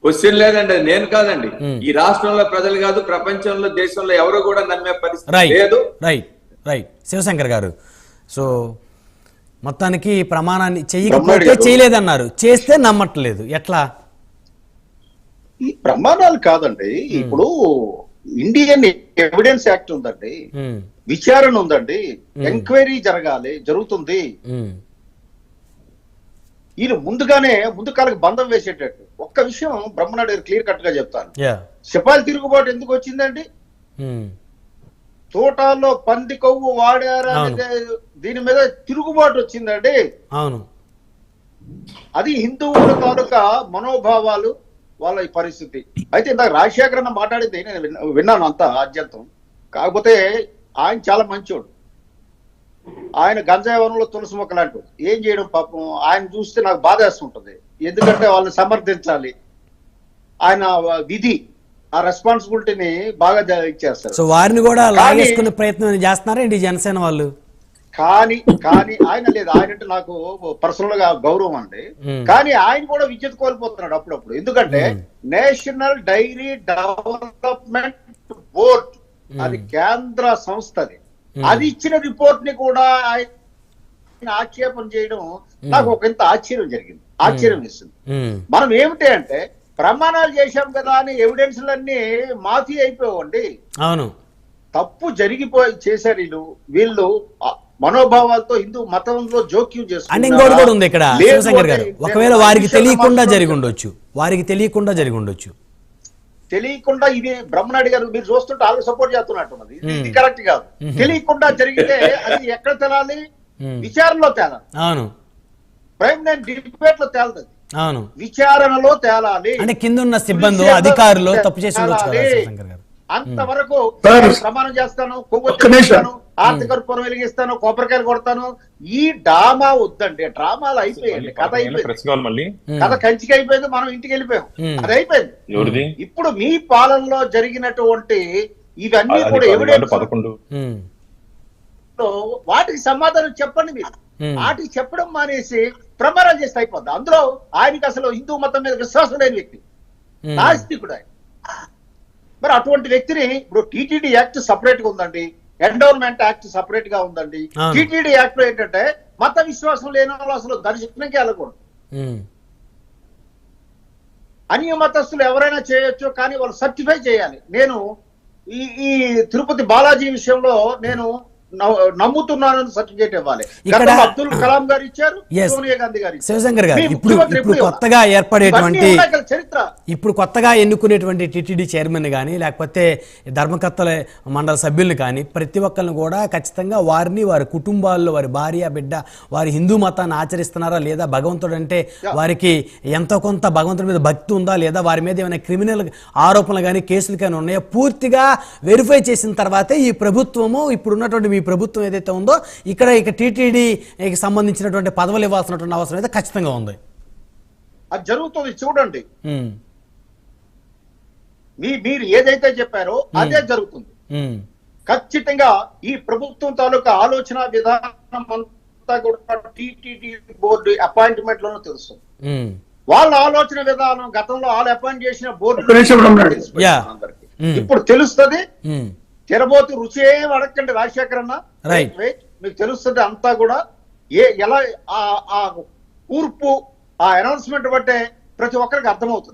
Question లేదండి, నేను కాదండి, ఈ రాష్ట్రంలో ప్రజలు కాదు, ప్రపంచంలో దేశంలో ఎవరు కూడా నమ్మే పరిస్థితి లేదు. రైట్ రైట్ శివశంకర్ గారు, సో మొత్తానికి ప్రమాణాన్ని చెయ్యకపోతే చేయలేదన్నారు, చేస్తే నమ్మట్లేదు, ఎట్లా? ఈ ప్రమాణాలు కాదండి, ఇప్పుడు ఇండియన్ ఎవిడెన్స్ యాక్ట్ ఉందండి, విచారణ ఉందండి, ఎంక్వైరీ జరగాలి, జరుగుతుంది. ఈయన ముందు కాలకు బంధం వేసేటట్టు ఒక్క విషయం బ్రహ్మనాయుడు గారు క్లియర్ కట్ గా చెప్తాను. సిపాయిల తిరుగుబాటు ఎందుకు వచ్చిందండి? తోటాల్లో పంది కొవ్వు వాడారా దీని మీద తిరుగుబాటు వచ్చిందండి. అవును, అది హిందువుల తాలూకా మనోభావాలు, వాళ్ళ ఈ పరిస్థితి. అయితే ఇందాక రాజశేఖర్ అన్న మాట్లాడింది నేను విన్నాను అంతా ఆద్యంతం. కాకపోతే ఆయన చాలా మంచోడు, ఆయన గంజాయి వనంలో తులసి మొక్క లాంటి ఏం చేయడం పాపం. ఆయన చూస్తే నాకు బాధేస్తుంటది, ఎందుకంటే వాళ్ళని సమర్థించాలి, ఆయన విధి ఆ రెస్పాన్సిబిలిటీని బాగా ఇచ్చేస్తారు. సో వారిని కూడా లాగేసుకునే ప్రయత్నం చేస్తున్నారండి జనసేన వాళ్ళు. కానీ ఆయన లేదు, ఆయన అంటే నాకు పర్సనల్ గా గౌరవం అండి. కానీ ఆయన కూడా విద్యుత్ కోల్పోతున్నాడు అప్పుడప్పుడు. ఎందుకంటే నేషనల్ డైరీ డెవలప్మెంట్ బోర్డ్ అది కేంద్ర సంస్థది, అది ఇచ్చిన రిపోర్ట్ ని కూడా ఆయన ఆక్షేపణ చేయడం నాకు ఒకంత ఆశ్చర్యం జరిగింది, ఆశ్చర్యం ఇస్తుంది. మనం ఏమిటి అంటే ప్రమాణాలు చేశాం కదా అని ఎవిడెన్స్లన్నీ మాఫీ అయిపోవండి. అవును, తప్పు చేశారు వీళ్ళు మనోభావాలతో హిందూ మతంలో జోక్యం చేస్తారు. ఇంకోటి కూడా ఉంది ఇక్కడ శివశంకర్ గారు, ఒకవేళ వారికి తెలియకుండా జరిగి ఉండొచ్చు, తెలియకుండా ఇది బ్రహ్మనాయుడు గారు మీరు చూస్తుంటే వాళ్ళు సపోర్ట్ చేస్తున్నట్టున్నది, ఇది కరెక్ట్ కాదు. తెలియకుండా జరిగితే అది ఎక్కడ తేలాలి? విచారణలో తేలాలి. అవును, ప్రైమ్ నేను డిబేట్ లో తేలుతుంది. అవును, విచారణలో తేలాలి. అంటే కింద ఉన్న సిబ్బంది అధికారులు తప్పు చేసి అంతవరకు ప్రమాణం చేస్తాను, కొవ్వొత్తాను, ఆర్థిక రూపం వెలిగిస్తాను, కొబ్బరికాయలు కొడతాను. ఈ డ్రామా వద్దండి, డ్రామాలు అయిపోయాయి, కథ అయిపోయింది, కథ కంచికి అయిపోయింది, మనం ఇంటికి వెళ్ళిపోయాం, అది అయిపోయింది. ఇప్పుడు మీ పాలనలో జరిగినటువంటి ఇవన్నీ కూడా ఎవిడెన్స్, వాటికి సమాధానం చెప్పండి మీరు. వాటికి చెప్పడం మానేసి ప్రమాణం చేస్తే అయిపోద్ది. అందులో ఆయనకి అసలు హిందూ మతం మీద విశ్వాసం లేని వ్యక్తి, నాస్తికుడు ఆయన. మరి అటువంటి వ్యక్తిని ఇప్పుడు టీటీడీ యాక్ట్ సపరేట్ గా ఉందండి, ఎండోర్మెంట్ యాక్ట్ సపరేట్ గా ఉందండి. టీటీడీ యాక్ట్ లో ఏంటంటే మత విశ్వాసం లేని వాళ్ళు అసలు దర్శనంకి వెళ్ళకూడదు. అన్య మతస్థులు ఎవరైనా చేయొచ్చు, కానీ వాళ్ళు సర్టిఫై చేయాలి. నేను ఈ తిరుపతి బాలాజీ విషయంలో నేను నమ్ముతున్నానని సర్టిఫికేట్ ఇవ్వాలి. అబ్దుల్ కలాం గారు ఇచ్చారు, సోనియా గాంధీ గారు. శివశంకర్ గారు, ఇప్పుడు కొత్తగా ఏర్పడేటువంటి చరిత్ర, ఇప్పుడు కొత్తగా ఎన్నుకునేటువంటి టీటీడీ చైర్మన్ కానీ లేకపోతే ధర్మకర్తల మండల సభ్యులను కానీ ప్రతి ఒక్కరిని కూడా ఖచ్చితంగా వారిని, వారి కుటుంబాల్లో వారి భార్య బిడ్డ వారి హిందూ మతాన్ని ఆచరిస్తున్నారా లేదా, భగవంతుడు అంటే వారికి ఎంతో కొంత భగవంతుడి మీద భక్తి ఉందా లేదా, వారి మీద ఏమైనా క్రిమినల్ ఆరోపణలు కానీ కేసులు కానీ ఉన్నాయో పూర్తిగా వెరిఫై చేసిన తర్వాతే ఈ ప్రభుత్వము, ఇప్పుడున్నటువంటి మీ ప్రభుత్వం ఏదైతే ఉందో ఇక టీటీడీకి సంబంధించినటువంటి పదవులు ఇవ్వాల్సినటువంటి అవసరం అయితే ఖచ్చితంగా ఉంది. అది జరుగుతుంది చూడండి, మీరు ఏదైతే చెప్పారో అదే జరుగుతుంది ఖచ్చితంగా. ఈ ప్రభుత్వం తాలూకా ఆలోచన విధానం అంతా కూడా టీటీడీ బోర్డు అపాయింట్మెంట్ లోనే తెలుస్తుంది. వాళ్ళ ఆలోచన విధానం గతంలో వాళ్ళు అపాయింట్ చేసిన బోర్డు ఇప్పుడు తెలుస్తుంది. తిరబోతు రుచి ఏం అడగండి రాజశేఖర్ అన్న, మీకు తెలుస్తుంది అంతా కూడా. ఎలా ఆ కూర్పు, ఆ అనౌన్స్మెంట్ బట్టే ప్రతి ఒక్కరికి అర్థమవుతుంది.